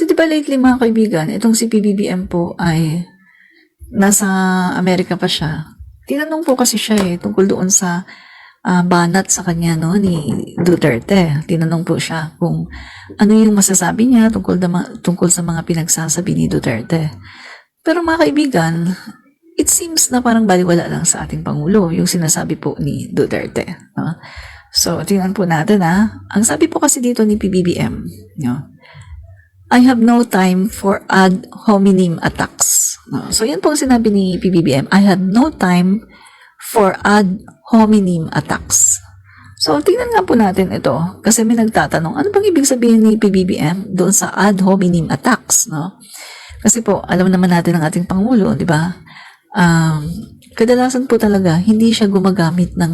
Kasi di ba lately mga kaibigan, itong si PBBM po ay nasa Amerika pa siya. Tinanong po kasi siya tungkol doon sa banat sa kanya no, ni Duterte. Tinanong po siya kung ano yung masasabi niya tungkol sa mga pinagsasabi ni Duterte. Pero mga kaibigan, it seems na parang baliwala lang sa ating Pangulo yung sinasabi po ni Duterte. No? So, tingnan po natin Ang sabi po kasi dito ni PBBM, no? I have no time for ad hominem attacks. No? So, yan po ang sinabi ni PBBM. I have no time for ad hominem attacks. So, tingnan nga po natin ito. Kasi may nagtatanong, ano bang ibig sabihin ni PBBM doon sa ad hominem attacks? No? Kasi po, alam naman natin ang ating Pangulo, di ba? Kadalasan po talaga, hindi siya gumagamit ng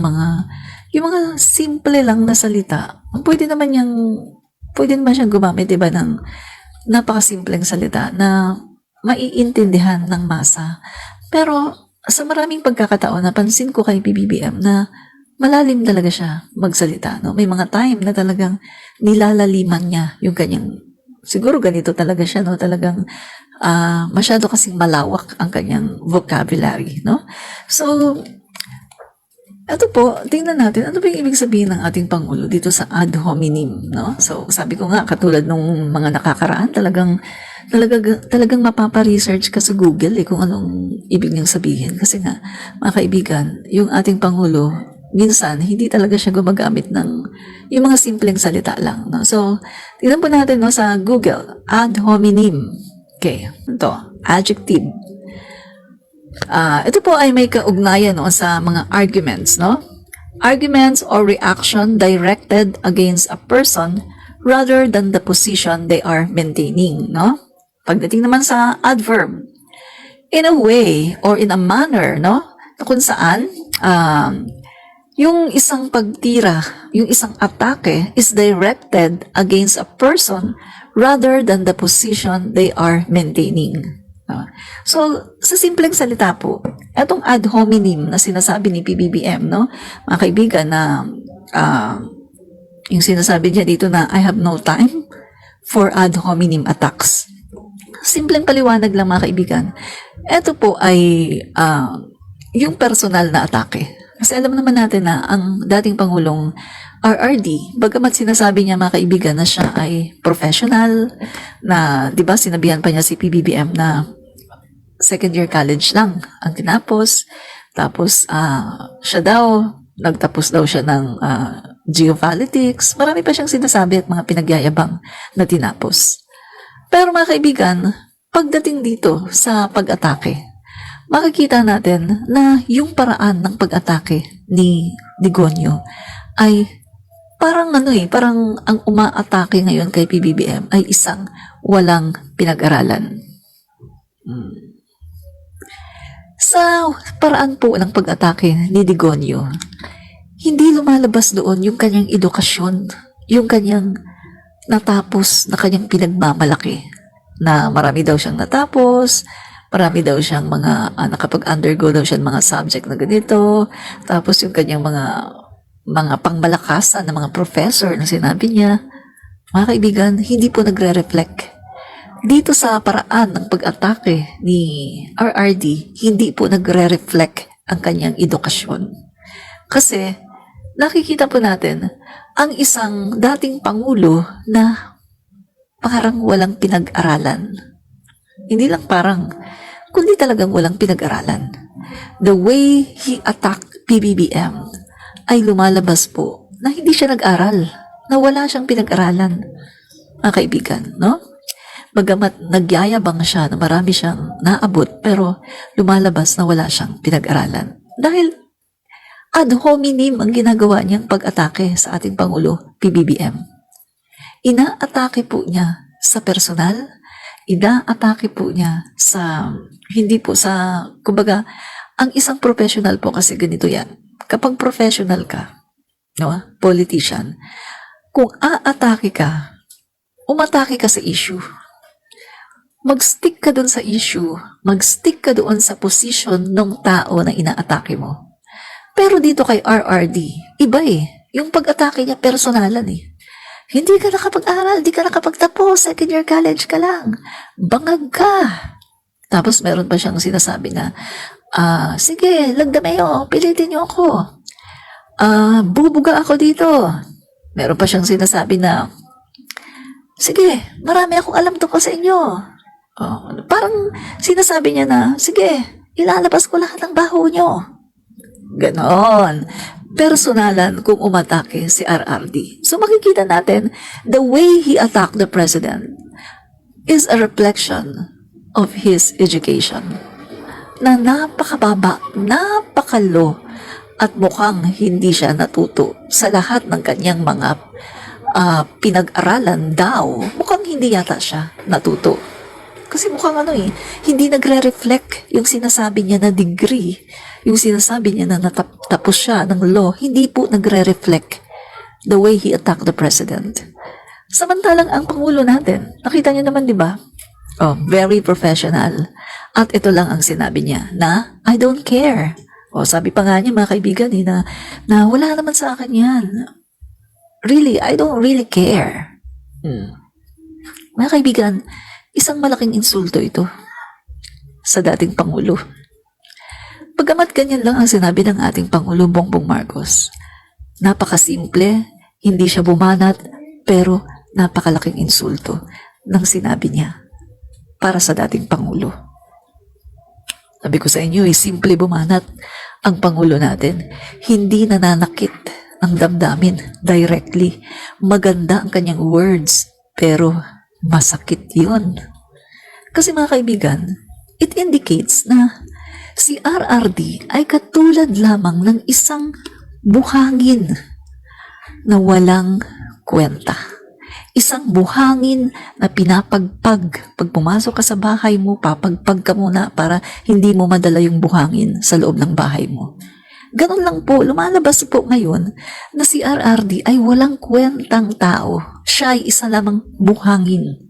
yung mga simple lang na salita. Pwede naman siyang gumamit, di ba, ng napakasimpleng salita na maiintindihan ng masa. Pero sa maraming pagkakataon, napansin ko kay PBBM na malalim talaga siya magsalita. No? May mga time na talagang nilalaliman niya yung kanyang, siguro ganito talaga siya, no? Talagang masyado kasing malawak ang kanyang vocabulary. No? So, ito po, tingnan natin, ano ba yung ibig sabihin ng ating Pangulo dito sa ad hominem, no? So, sabi ko nga, katulad nung mga nakakaraan, talagang mapapa-research ka sa Google kung anong ibig niyang sabihin. Kasi nga, mga kaibigan, yung ating Pangulo, minsan, hindi talaga siya gumagamit ng yung mga simpleng salita lang, no? So, tingnan po natin, no, sa Google, ad hominem. Okay, ito, adjective. Ito po ay may kaugnayan sa mga arguments, no? Arguments or reaction directed against a person rather than the position they are maintaining, no? Pagdating naman sa adverb, in a way or in a manner, no? Kung saan yung isang pagtira, yung isang atake is directed against a person rather than the position they are maintaining. So, sa simpleng salita po, etong ad hominem na sinasabi ni PBBM, no, mga kaibigan, na yung sinasabi niya dito na I have no time for ad hominem attacks. Simpleng paliwanag lang mga kaibigan. Ito po ay yung personal na atake. Kasi alam naman natin na ang dating Pangulong RRD, bagamat sinasabi niya mga kaibigan na siya ay professional, na, di ba, sinabihan pa niya si PBBM na second year college lang ang tinapos. Tapos, siya daw, nagtapos daw siya ng geopolitics. Marami pa siyang sinasabi at mga pinagyayabang na tinapos. Pero mga kaibigan, pagdating dito sa pag-atake, makikita natin na yung paraan ng pag-atake ni Digonio ay parang parang ang umaatake ngayon kay PBBM ay isang walang pinag-aralan. Sa paraan po ng pag-atake ni Digonio, hindi lumalabas doon yung kanyang edukasyon, yung kanyang natapos na kanyang pinagmamalaki, na marami daw siyang natapos, marami daw siyang mga nakapag-undergo daw siya ng mga subject na ganito, tapos yung kanyang mga pangmalakasan na mga professor na sinabi niya. Mga kaibigan, hindi po nagre-reflect dito sa paraan ng pag-atake ni RRD. Hindi po nagre-reflect ang kanyang edukasyon. Kasi nakikita po natin ang isang dating Pangulo na parang walang pinag-aralan. Hindi lang parang, kundi talagang walang pinag-aralan. The way he attacked PBBM ay lumalabas po na hindi siya nag-aral, na wala siyang pinag-aralan, mga kaibigan, no? Bagamat nagyayabang siya na marami siyang naabot, pero lumalabas na wala siyang pinag-aralan. Dahil ad hominem ang ginagawa niyang pag-atake sa ating Pangulo, PBBM. Ina-atake po niya sa personal, ina-atake po niya sa, hindi po sa, kumbaga, ang isang professional po kasi ganito yan. Kapag professional ka, no, politician, kung aatake ka, umatake ka sa issue. Mag-stick ka doon sa issue, mag-stick ka doon sa position ng tao na inaatake mo. Pero dito kay RRD, iba Yung pag-atake niya personalan Hindi ka nakapag-aral, hindi ka nakapagtapos, second year college ka lang. Bangag ka. Tapos meron pa siyang sinasabi na, sige, lagdameo, pilitin niyo ako. Bubuga ako dito. Meron pa siyang sinasabi na, sige, marami akong alam tungkol sa inyo. Parang sinasabi niya na, sige, ilalabas ko lahat ng baho niyo. Ganon. Personalan kung umatake si RRD. So makikita natin, the way he attacked the president is a reflection of his education. Na napakababa, napakalo, at mukhang hindi siya natuto sa lahat ng kanyang mga pinag-aralan daw. Mukhang hindi yata siya natuto. Kasi mukhang hindi nagre-reflect yung sinasabi niya na degree, yung sinasabi niya na natapos siya ng law, hindi po nagre-reflect the way he attacked the president. Samantalang ang Pangulo natin, nakita niyo naman, di ba? Very professional. At ito lang ang sinabi niya, na I don't care. Sabi pa nga niya, mga kaibigan, na wala naman sa akin yan. Really, I don't really care. Mga kaibigan, isang malaking insulto ito sa dating Pangulo. Pagamat ganyan lang ang sinabi ng ating Pangulo Bongbong Marcos, napakasimple, hindi siya bumanat, pero napakalaking insulto ng sinabi niya para sa dating Pangulo. Sabi ko sa inyo, simple bumanat ang Pangulo natin. Hindi nananakit ang damdamin directly. Maganda ang kanyang words, pero masakit yun. Kasi mga kaibigan, it indicates na si RRD ay katulad lamang ng isang buhangin na walang kwenta. Isang buhangin na pinapagpag. Pag pumasok ka sa bahay mo, papagpag ka muna para hindi mo madala yung buhangin sa loob ng bahay mo. Ganun lang po, lumalabas po ngayon na si RRD ay walang kwentang tao. Siya ay isa lamang buhangin.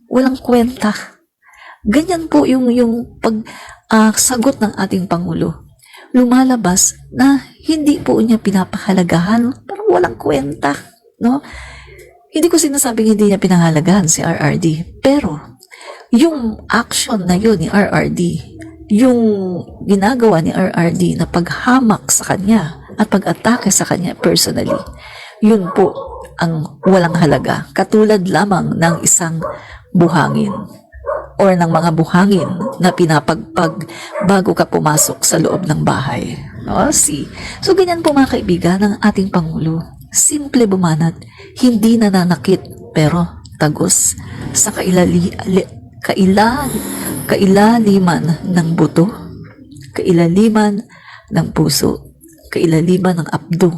Walang kwenta. Ganyan po yung sagot ng ating Pangulo. Lumalabas na hindi po niya pinapahalagahan, parang walang kwenta, no? Hindi ko sinasabing hindi niya pinahalagahan si RRD, pero yung action na yun ni RRD, yung ginagawa ni RRD na paghamak sa kanya at pag-atake sa kanya personally, yun po ang walang halaga. Katulad lamang ng isang buhangin or ng mga buhangin na pinapagpag bago ka pumasok sa loob ng bahay. So ganyan po mga kaibigan ng ating Pangulo. Simple bumanat, hindi nananakit, pero tagos sa kailaliman ng buto, kailaliman ng puso, kailaliman ng abdo.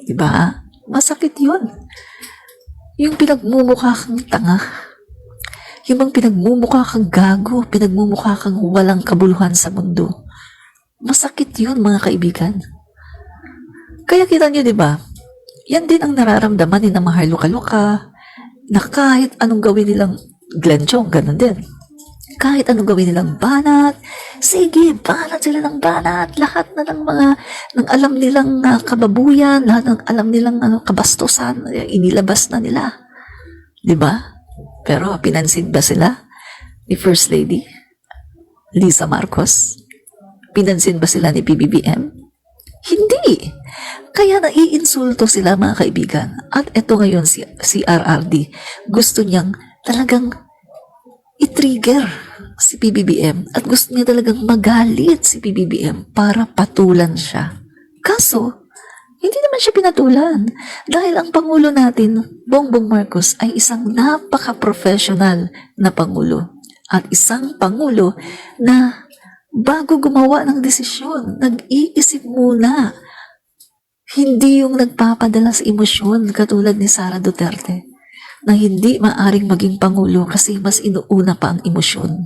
Diba? Masakit yun. Yung pinagmumukha kang tanga, yung bang pinagmumukha kang gago, pinagmumukha kang walang kabuluhan sa mundo. Masakit yun, mga kaibigan. Kaya kita nyo, diba? Yan din ang nararamdaman ni na mga luka-luka, na kahit anong gawin nilang Glenn Chong, ganun din. Kahit anong gawin nilang banat, sige, banat sila ng banat. Lahat na ng alam nilang kababuyan, lahat ng alam nilang kabastusan, inilabas na nila. Diba? Pero pinansin ba sila ni First Lady Lisa Marcos? Pinansin ba sila ni PBBM? Hindi. Kaya naiinsulto sila, mga kaibigan. At ito ngayon si RRD, gusto niyang talagang i-trigger si PBBM at gusto niya talagang magalit si PBBM para patulan siya. Kaso, hindi naman siya pinatulan dahil ang Pangulo natin, Bongbong Marcos, ay isang napaka-professional na Pangulo at isang Pangulo na bago gumawa ng desisyon, nag-iisip muna. Hindi yung nagpapadala sa emosyon katulad ni Sara Duterte na hindi maaring maging Pangulo kasi mas inuuna pa ang emosyon.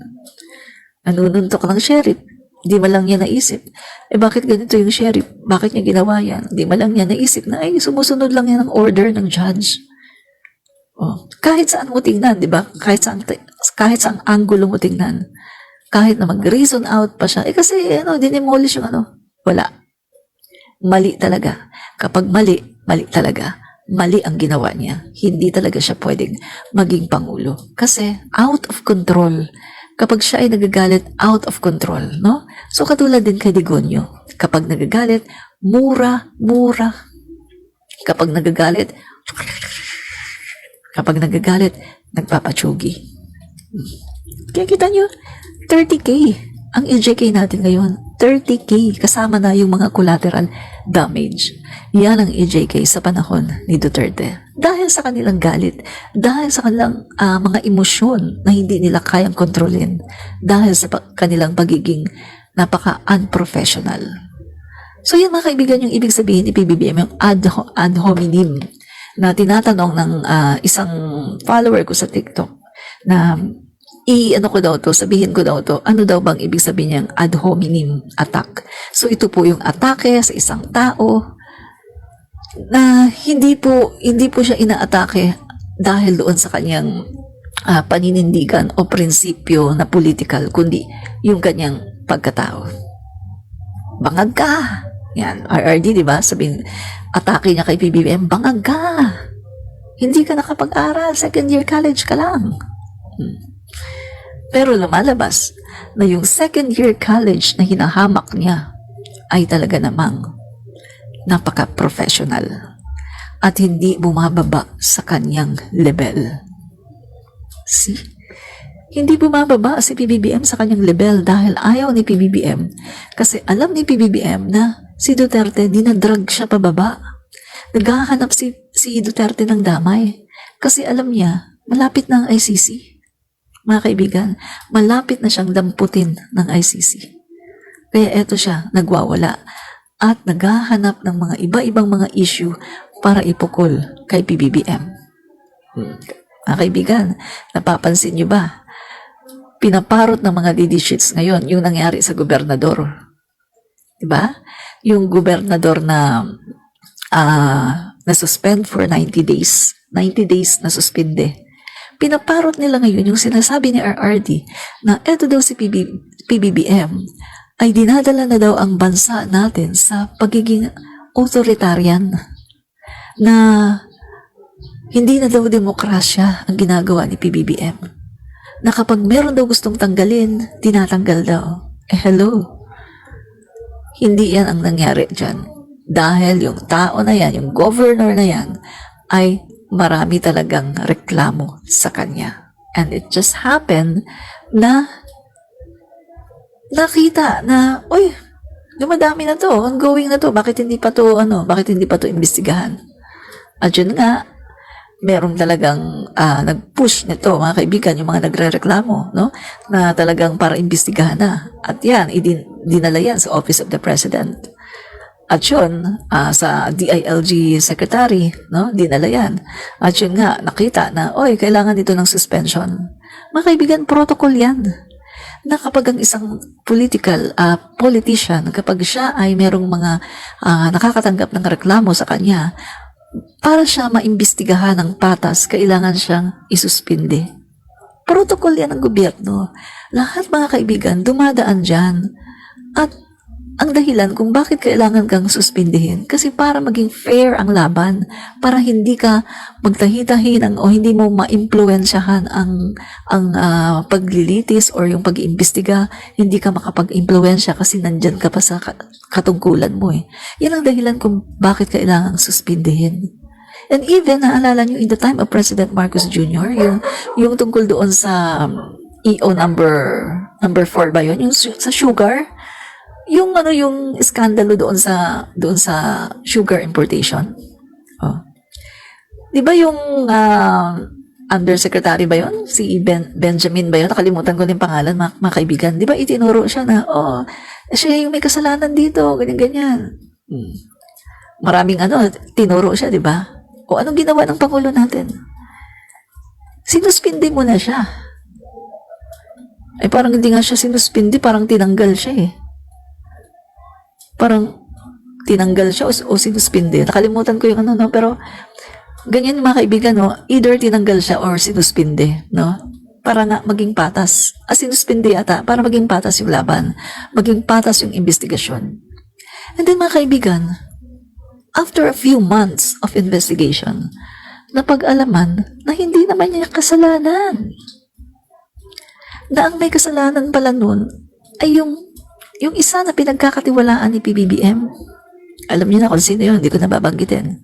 Nanununtok ng sheriff, di man lang niya naisip. Bakit ganito yung sheriff? Bakit niya ginawa yan? Di man lang niya naisip na sumusunod lang yan ng order ng judge. Kahit saan mo tingnan, di ba? Kahit saan angulo mo tingnan. Kahit na mag-reason out pa siya. Kasi, dinimolish yung wala. Mali talaga. Kapag mali, mali talaga. mali ang ginawa niya. Hindi talaga siya pwedeng maging pangulo. Kasi out of control. Kapag siya ay nagagalit, out of control, no? So katulad din kay Digonio. Kapag nagagalit, mura. Kapag nagagalit, nagpapatsugi. Kaya kita nyo, 30K ang EJK natin ngayon. 30K kasama na yung mga collateral damage. Yan ang EJK sa panahon ni Duterte. Dahil sa kanilang galit, dahil sa kanilang mga emosyon na hindi nila kayang kontrolin, dahil sa kanilang pagiging napaka-unprofessional. So yan mga kaibigan, yung ibig sabihin ni PBBM, yung ad hominem na tinatanong ng isang follower ko sa TikTok na sabihin ko daw to, ano daw bang ibig sabihin niyang ad hominem attack. So ito po yung atake sa isang tao na hindi po siya inaatake dahil doon sa kanyang paninindigan o prinsipyo na political, kundi yung kanyang pagkatao. Bangag ka! Yan, RRD, di ba? Sabihin, atake niya kay PBBM, bangag ka! Hindi ka nakapag-aral, second year college ka lang. Pero lumalabas na yung second year college na hinahamak niya ay talaga namang napaka-professional at hindi bumababa sa kanyang level. See? Hindi bumababa si PBBM sa kanyang level dahil ayaw ni PBBM kasi alam ni PBBM na si Duterte dinadrag siya pababa. Naghahanap si Duterte ng damay kasi alam niya malapit na ang ICC. Mga kaibigan, malapit na siyang damputin ng ICC. Kaya eto siya, nagwawala at naghahanap ng mga iba-ibang mga issue para ipukol kay PBBM. Mga kaibigan, napapansin niyo ba? Pinaparot ng mga DD sheets ngayon yung nangyari sa gobernador. Diba? Yung gobernador na na-suspend for 90 days. 90 days na suspende. Pinaparot nila ngayon yung sinasabi ni RRD na eto daw si PBBM ay dinadala na daw ang bansa natin sa pagiging authoritarian na hindi na daw demokrasya ang ginagawa ni PBBM. Na kapag meron daw gustong tanggalin, tinatanggal daw. Hello. Hindi yan ang nangyari dyan. Dahil yung tao na yan, yung governor na yan, ay marami talagang reklamo sa kanya. And it just happened na nakita na, uy, dumadami na to, ongoing na to, bakit hindi pa to imbestigahan? At yun nga, meron talagang nag-push nito, mga kaibigan, yung mga nagre-reklamo, no? Na talagang para imbestigahan na. At yan, dinala yan sa Office of the President. At yun, sa DILG Secretary, no? Dinala yan. At yun nga, nakita na, oy, kailangan dito ng suspension. Mga kaibigan, protocol yan. Na kapag ang isang politician, kapag siya ay merong mga nakakatanggap ng reklamo sa kanya, para siya maimbestigahan ng patas, kailangan siyang isuspinde. Protocol yan ng gobyerno. Lahat mga kaibigan, dumadaan dyan. At ang dahilan kung bakit kailangan kang suspindihin, kasi para maging fair ang laban, para hindi ka magtahi-tahi o hindi mo ma-impluensyahan ang paglilitis or yung pag-iimbestiga, hindi ka makapag-impluensya kasi nandyan ka pa sa katungkulan mo eh. Yan ang dahilan kung bakit kailangan suspindihin. And even, naalala nyo, in the time of President Marcos Jr., yung tungkol doon sa EO number 4 ba yun? Yung sa sugar, yung iskandalo doon sa sugar importation. Oh. 'Di ba yung undersecretary ba yun? Si Benjamin ba yun? Nakalimutan ko din pangalan, mga kaibigan. 'Di ba itinuro siya na siya yung may kasalanan dito, ganyan-ganyan. Maraming tinuro siya, 'di ba? O anong ginawa ng pangulo natin? Sinuspindi mo na siya. Ay parang hindi nga siya sinuspindi, parang tinanggal siya eh. Parang tinanggal siya o sinuspinde. Nakalimutan ko yung pero ganyan mga kaibigan, no? Either tinanggal siya or sinuspinde, no? Para nga maging patas. Sinuspinde ata, para maging patas yung laban. Maging patas yung investigasyon. And then mga kaibigan, After a few months of investigation, napag-alaman na hindi naman niya kasalanan. Na ang may kasalanan pala nun ay yung isa na pinagkakatiwalaan ni PBBM. Alam niyo na kung sino yun, hindi ko nababanggitin.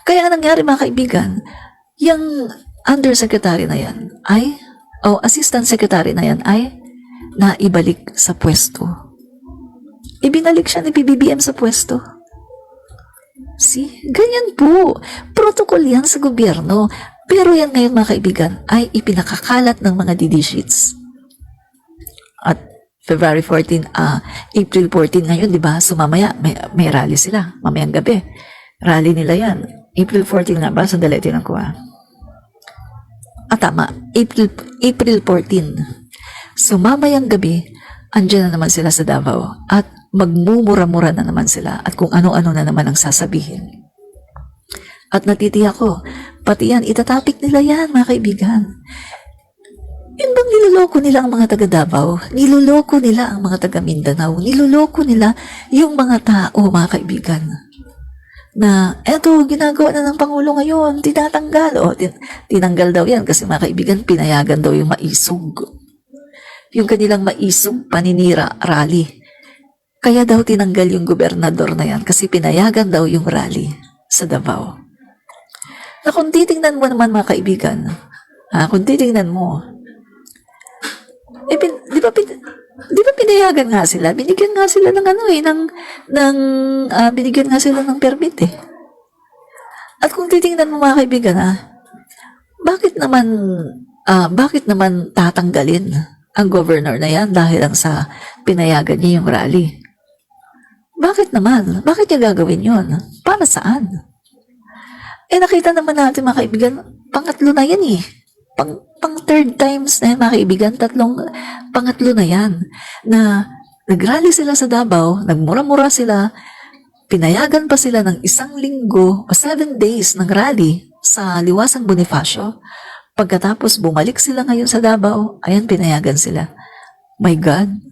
Kaya ang nangyari mga kaibigan, yung undersecretary na yan assistant secretary na yan ay naibalik sa pwesto. Ibinalik siya ni PBBM sa pwesto. See? Ganyan po. Protocol yan sa gobyerno. Pero yan ngayon mga kaibigan ay ipinakakalat ng mga DD sheets. At February 14, April 14 ngayon, di ba? So mamaya, may rally sila. Mamayang gabi. Rally nila yan. April 14 nga ba? Sandali, tinan ko tama. April 14. So mamayang gabi, andyan na naman sila sa Davao. At magmumura-mura na naman sila. At kung ano-ano na naman ang sasabihin. At natitiyak ko, pati yan, itatapik nila yan, mga kaibigan. Yun bang niloloko nila ang mga taga Davao? Niloloko nila ang mga taga Mindanao? Niloloko nila yung mga tao, mga kaibigan? Na, eto, ginagawa na ng Pangulo ngayon, tinatanggal. Tinanggal daw yan kasi mga kaibigan, pinayagan daw yung maisog. Yung kanilang maisog, paninira, rally. Kaya daw tinanggal yung gobernador na yan kasi pinayagan daw yung rally sa Davao. Na kung titingnan mo naman mga kaibigan, kung titingnan mo, di ba pinayagan nga sila? Binigyan nga sila ng binigyan nga sila ng permit eh. At kung titingnan mo mga kaibigan, bakit naman tatanggalin ang governor na yan dahil lang sa pinayagan niya yung rally? Bakit naman? Bakit niya gagawin yun? Para saan? Nakita naman natin mga kaibigan, pangatlo na yan eh. Pang third times na yan mga kaibigan, pangatlo na yan. Na nagrally sila sa Davao, nagmura-mura sila, pinayagan pa sila ng 1 linggo o 7 days ng rally sa Liwasang Bonifacio. Pagkatapos bumalik sila ngayon sa Davao, ayan pinayagan sila. My God!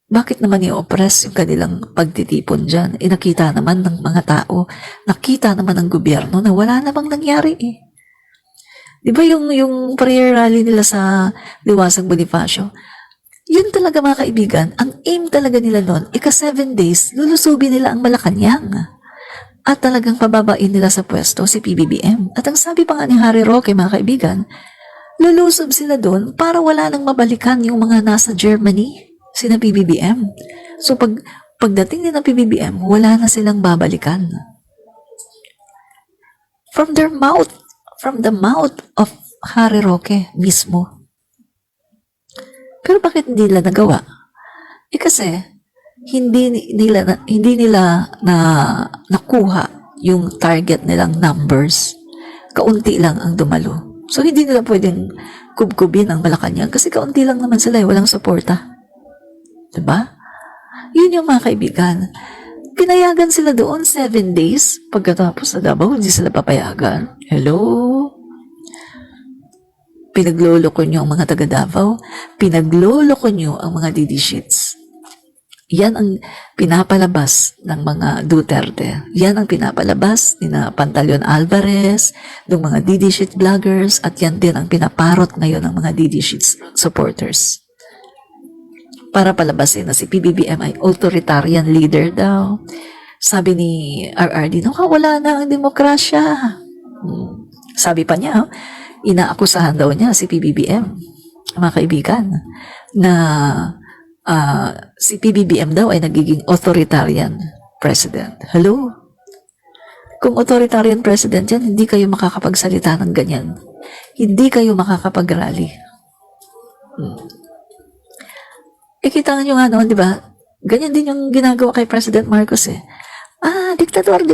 Bakit naman i-oppress yung kanilang pagtitipon dyan? Nakita naman ng mga tao, nakita naman ng gobyerno na wala namang nangyari eh. Di ba yung prayer rally nila sa Liwasang Bonifacio? Yun talaga mga kaibigan, ang aim talaga nila noon, 7 days, lulusubin nila ang Malacanang. At talagang pababain nila sa pwesto si PBBM. At ang sabi pa nga ni Harry Roque mga kaibigan, lulusob sila doon para wala nang mabalikan yung mga nasa Germany, sina PBBM. So pagdating din ng PBBM, wala na silang babalikan. From the mouth of Harry Roque mismo. Pero bakit hindi nila nagawa? Kasi hindi nila nakuha yung target nilang numbers. Kaunti lang ang dumalo. So hindi nila pwedeng kubkubin ang Malacanang kasi kaunti lang naman sila, walang suporta. Diba? Yun yung mga kaibigan. Pinayagan sila doon 7 days. Pagkatapos sa Davao, hindi sila papayagan. Hello? Pinagloloko nyo ang mga taga Davao. Pinagloloko nyo ang mga DD sheets. Yan ang pinapalabas ng mga Duterte. Yan ang pinapalabas ni na Pantaleon Alvarez, ng mga DD sheet vloggers, at yan din ang pinaparot ngayon ng mga DD sheets supporters. Para palabasin na si PBBM ay authoritarian leader daw. Sabi ni RRD, wala na ang demokrasya. Sabi pa niya, inaakusahan daw niya si PBBM, mga kaibigan, na si PBBM daw ay nagiging authoritarian president. Hello? Kung authoritarian president yan, hindi kayo makakapagsalita ng ganyan. Hindi kayo makakapag-rally. Kita nyo nga noon, di ba? Ganyan din yung ginagawa kay President Marcos eh. Diktador.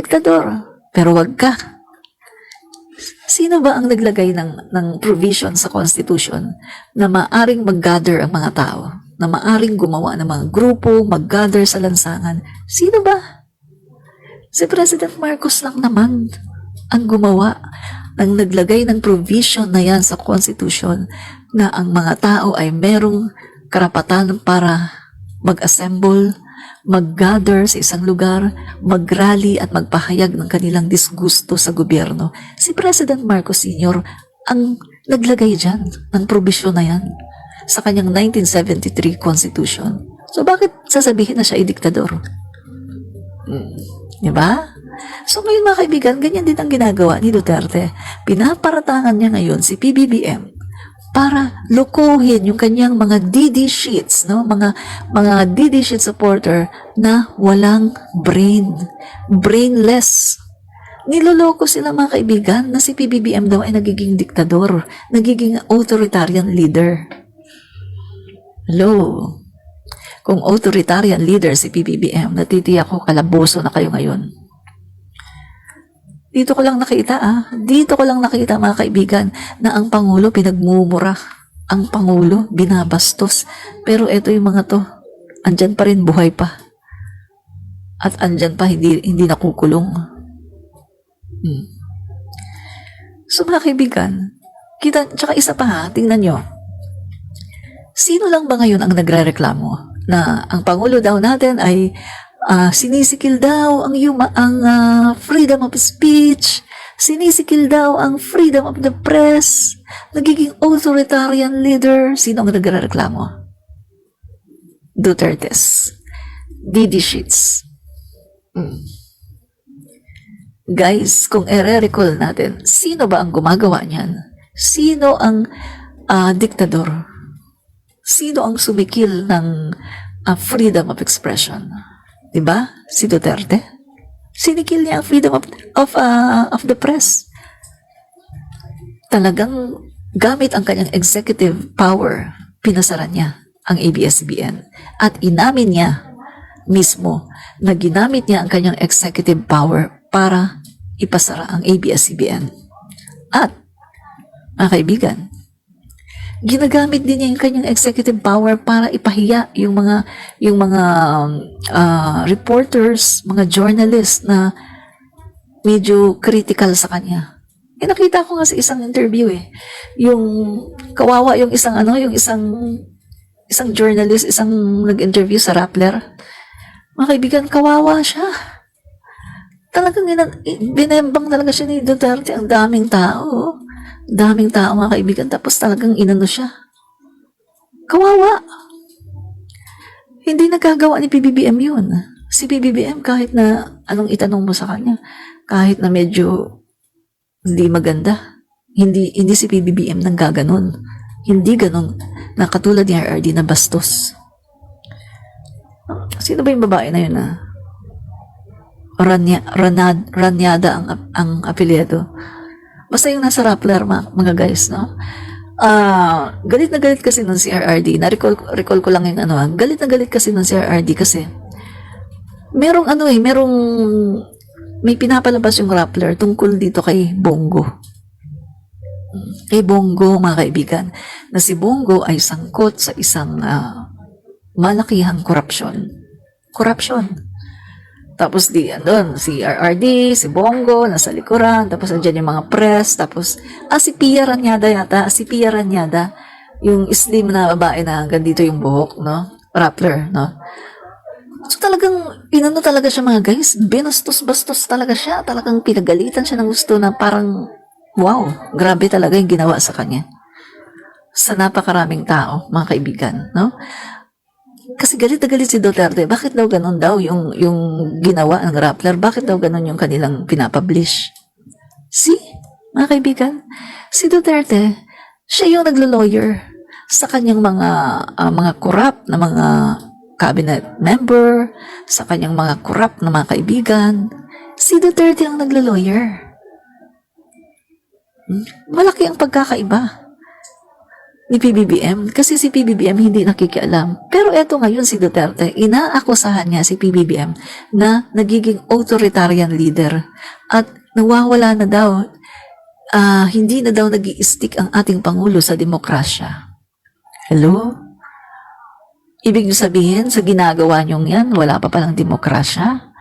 Pero wag ka. Sino ba ang naglagay ng provision sa Constitution na maaring mag-gather ang mga tao? Na maaring gumawa ng mga grupo, mag-gather sa lansangan? Sino ba? Si President Marcos lang naman ang gumawa ng naglagay ng provision na yan sa Constitution na ang mga tao ay merong karapatan para mag-assemble, mag-gather sa isang lugar, mag-rally at magpahayag ng kanilang disgusto sa gobyerno. Si President Marcos Sr. ang naglagay dyan ng probisyon na yan sa kanyang 1973 Constitution. So bakit sasabihin na siya ay diktador? Diba? So ngayon mga kaibigan, ganyan din ang ginagawa ni Duterte. Pinaparatangan niya ngayon si PBBM para lokohin yung kanyang mga DD sheets, no? Mga DD sheet supporter na walang brain, brainless. Niloloko sila mga kaibigan na si PBBM daw ay nagiging diktador, nagiging authoritarian leader. Hello? Kung authoritarian leader si PBBM, natitiyak ko kalaboso na kayo ngayon. Dito ko lang nakita mga kaibigan na ang Pangulo pinagmumura. Ang Pangulo binabastos. Pero eto yung mga to, andyan pa rin, buhay pa. At andyan pa, hindi nakukulong. So mga kaibigan, tsaka isa pa ha, tingnan nyo. Sino lang ba ngayon ang nagrereklamo na ang Pangulo daw natin ay sinisikil daw ang freedom of speech, sinisikil daw ang freedom of the press, nagiging authoritarian leader? Sino ang nagrereklamo? Duterte's DD sheets. Guys, kung i-recall natin, sino ba ang gumagawa niyan? Sino ang diktador? Sino ang sumikil ng freedom of expression? Diba? Si Duterte. Sinikil niya ang freedom of the press. Talagang gamit ang kanyang executive power, pinasara niya ang ABS-CBN. At inamin niya mismo na ginamit niya ang kanyang executive power para ipasara ang ABS-CBN. At, mga kaibigan, ginagamit din niya yung kanyang executive power para ipahiya yung mga reporters, mga journalists na medyo critical sa kanya. Nakita ko nga sa isang interview yung kawawa yung isang journalist, isang nag-interview sa Rappler. Mga kaibigan, kawawa siya. Talagang binembang talaga siya ni Duterte. Ang daming tao mga kaibigan, tapos talagang inano siya. Kawawa. Hindi nagagawa ni PBBM yun. Si PBBM, kahit na anong itanong mo sa kanya, kahit na medyo hindi maganda, hindi si PBBM nang gaganon. Hindi ganon na katulad ni RRD na bastos. Sino ba yung babae na yun na? Ranyada ang apelyido. Basta yung nasa Rappler, mga guys, no? Galit na galit kasi nun si RRD. Na-recall ko lang yung galit na galit kasi nun si RRD kasi merong may pinapalabas yung Rappler tungkol dito kay Bongo. Kay Bongo, mga kaibigan, na si Bongo ay sangkot sa isang malakihang korupsyon. Tapos si RRD, si Bongo, nasa likuran, tapos andyan yung mga press, tapos, si Pia Ranyada yata, yung slim na babae na hanggang dito yung buhok, no? Rappler, no? So talagang, talaga siya mga guys, binastos-bastos talaga siya, talagang pinagalitan siya ng gusto na parang, wow, grabe talaga yung ginawa sa kanya. Sa napakaraming tao, mga kaibigan, no? Kasi galit na galit si Duterte. Bakit daw ganun daw yung ginawa ng Rappler? Bakit daw ganun yung kanilang pinapublish? Mga kaibigan, si Duterte, siya yung naglo-lawyer sa kanyang mga corrupt na mga cabinet member, sa kanyang mga corrupt na mga kaibigan. Si Duterte ang naglo-lawyer. Malaki ang pagkakaiba ni PBBM kasi si PBBM hindi nakikialam. Pero eto ngayon si Duterte, inaakusahan niya si PBBM na nagiging authoritarian leader at nawawala na daw, hindi na daw nag-i-stick ang ating Pangulo sa demokrasya. Hello? Ibig niyo sabihin, sa ginagawa niyong yan, wala pa palang demokrasya?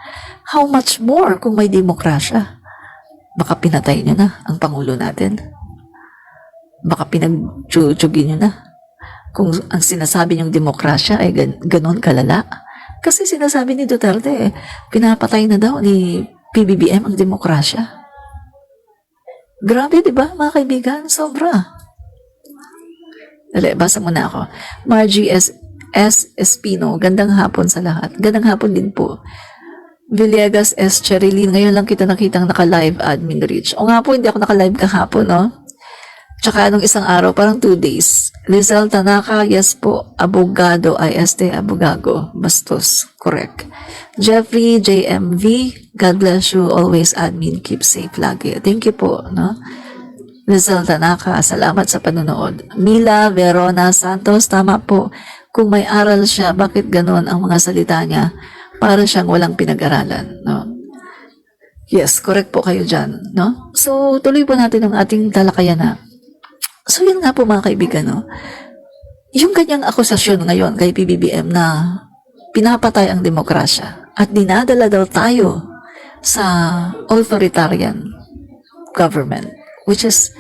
How much more kung may demokrasya? Baka pinatay niyo na ang Pangulo natin. Baka pinagtsutsugin nyo na. Kung ang sinasabi niyong demokrasya ay ganon kalala, Kasi sinasabi ni Duterte, pinapatay na daw ni PBBM ang demokrasya. Grabe, di ba, mga kaibigan? Sobra. Dali, basa muna ako. Margie S. Espino, gandang hapon sa lahat. Gandang hapon din po. Villegas S. Cherilyn, ngayon lang kita nakitang naka-live admin reach. O nga po, hindi ako naka-live kahapon, no? Tsaka anong isang araw, parang 2 days. Lizelle Tanaka, yes po. Abogado, IST, Abogado. Bastos, correct. Jeffrey, JMV, God bless you, always admin, keep safe lagi. Thank you po, no? Lizelle Tanaka, salamat sa panonood. Mila Verona Santos, tama po. Kung may aral siya, bakit ganon ang mga salita niya? Para siyang walang pinag-aralan, no? Yes, correct po kayo dyan, no? So, tuloy po natin ang ating talakayan na. So, yun nga po mga kaibigan, no? Yung kanyang akusasyon ngayon kay PBBM na pinapatay ang demokrasya at dinadala daw tayo sa authoritarian government, which is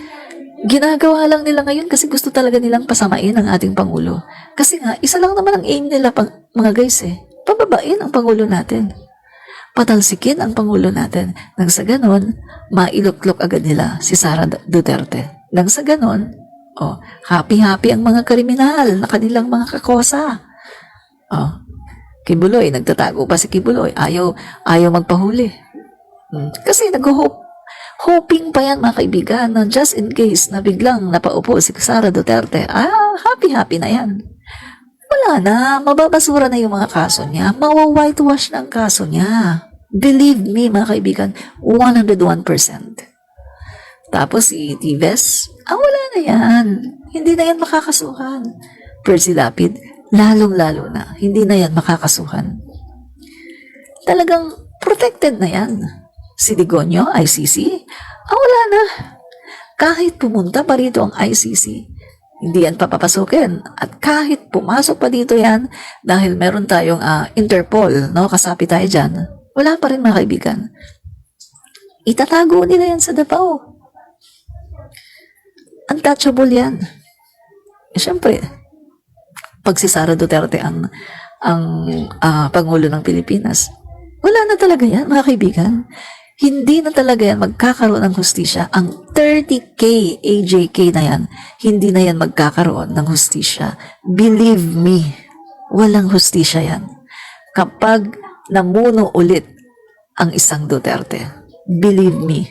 ginagawa lang nila ngayon kasi gusto talaga nilang pasamain ang ating Pangulo. Kasi nga, isa lang naman ang aim nila, mga guys, pababain ang Pangulo natin. Patalsikin ang Pangulo natin. Nang sa ganon, mailuklok agad nila si Sara Duterte. Nang sa ganon, happy-happy ang mga kriminal na kanilang mga kakosa. Kibuloy, nagtatago pa si Kibuloy. Ayaw magpahuli. Kasi hoping pa yan mga kaibigan na just in case na biglang napaupo si Sara Duterte, happy-happy na yan. Wala na, mababasura na yung mga kaso niya, mawa-whitewash na ang kaso niya. Believe me mga kaibigan, 101%. Tapos si Tives, wala na yan. Hindi na yan makakasuhan. Percy Lapid, lalong-lalo na, hindi na yan makakasuhan. Talagang protected na yan. Si Digonio, ICC, wala na. Kahit pumunta pa rito ang ICC, hindi yan papapasukin. At kahit pumasok pa dito yan, dahil meron tayong Interpol, no, kasapi tayo dyan, wala pa rin mga kaibigan. Itatago nila yan sa Davao. Untouchable yan. Siyempre, pag si Sara Duterte ang Pangulo ng Pilipinas, wala na talaga yan, mga kaibigan. Hindi na talaga yan magkakaroon ng hustisya. Ang 30K AJK na yan, hindi na yan magkakaroon ng hustisya. Believe me, walang hustisya yan. Kapag namuno ulit ang isang Duterte, believe me.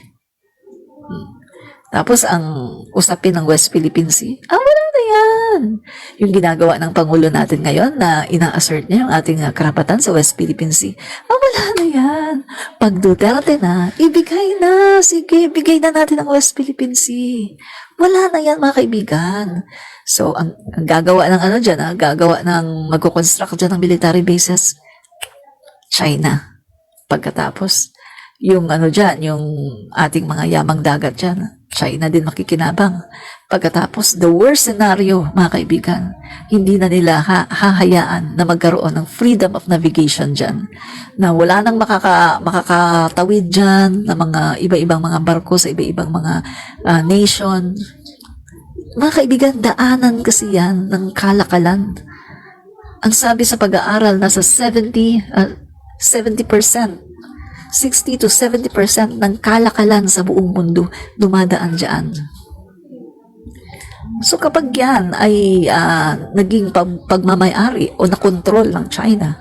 Tapos ang usapin ng West Philippine Sea, wala na yan. Yung ginagawa ng Pangulo natin ngayon na ina-assert niya yung ating karapatan sa West Philippine Sea, wala na yan. Pag Duterte na, ibigay na. Sige, bigay na natin ang West Philippine Sea. Wala na yan mga kaibigan. So, ang gagawa ng dyan, gagawa ng magkukonstruct dyan ng military bases, China. Pagkatapos, yung dyan, yung ating mga yamang dagat dyan, China din makikinabang. Pagkatapos, the worst scenario, mga kaibigan, hindi na nila hahayaan na magkaroon ng freedom of navigation dyan. Na wala nang makakatawid dyan na mga iba-ibang mga barko sa iba-ibang mga nation. Mga kaibigan, daanan kasi yan ng kalakalan. Ang sabi sa pag-aaral, nasa 70% 60 to 70% ng kalakalan sa buong mundo dumadaan dyan. So kapag yan ay naging pagmamayari o nakontrol ng China,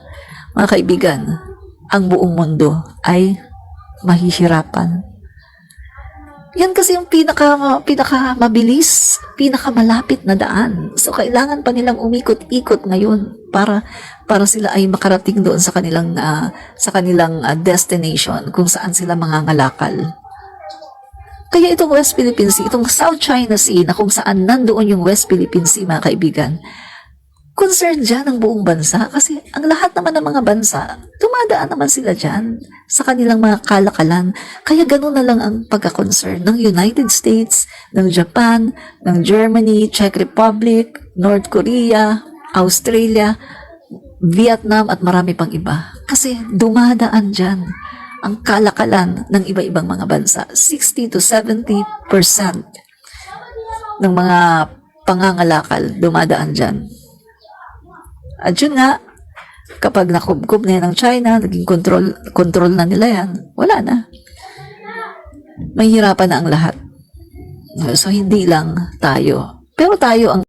mga kaibigan, ang buong mundo ay mahihirapan. Yan kasi yung pinakamabilis, pinakamalapit na daan. So kailangan pa nilang umikot-ikot ngayon para sila ay makarating doon sa kanilang destination kung saan sila mangangalakal. Kaya itong West Philippine Sea, itong South China Sea na kung saan nandoon yung West Philippine Sea, mga kaibigan, concerned dyan ang buong bansa kasi ang lahat naman ng mga bansa, dumadaan naman sila dyan sa kanilang mga kalakalan. Kaya ganun na lang ang pagka-concern ng United States, ng Japan, ng Germany, Czech Republic, North Korea, Australia, Vietnam at marami pang iba. Kasi dumadaan dyan ang kalakalan ng iba-ibang mga bansa. 60 to 70% ng mga pangangalakal dumadaan dyan. At yun nga, Kapag nakubkob na yan ng China, naging control na nila yan, wala na. Mahihirapan na ang lahat. So, hindi lang tayo. Pero tayo ang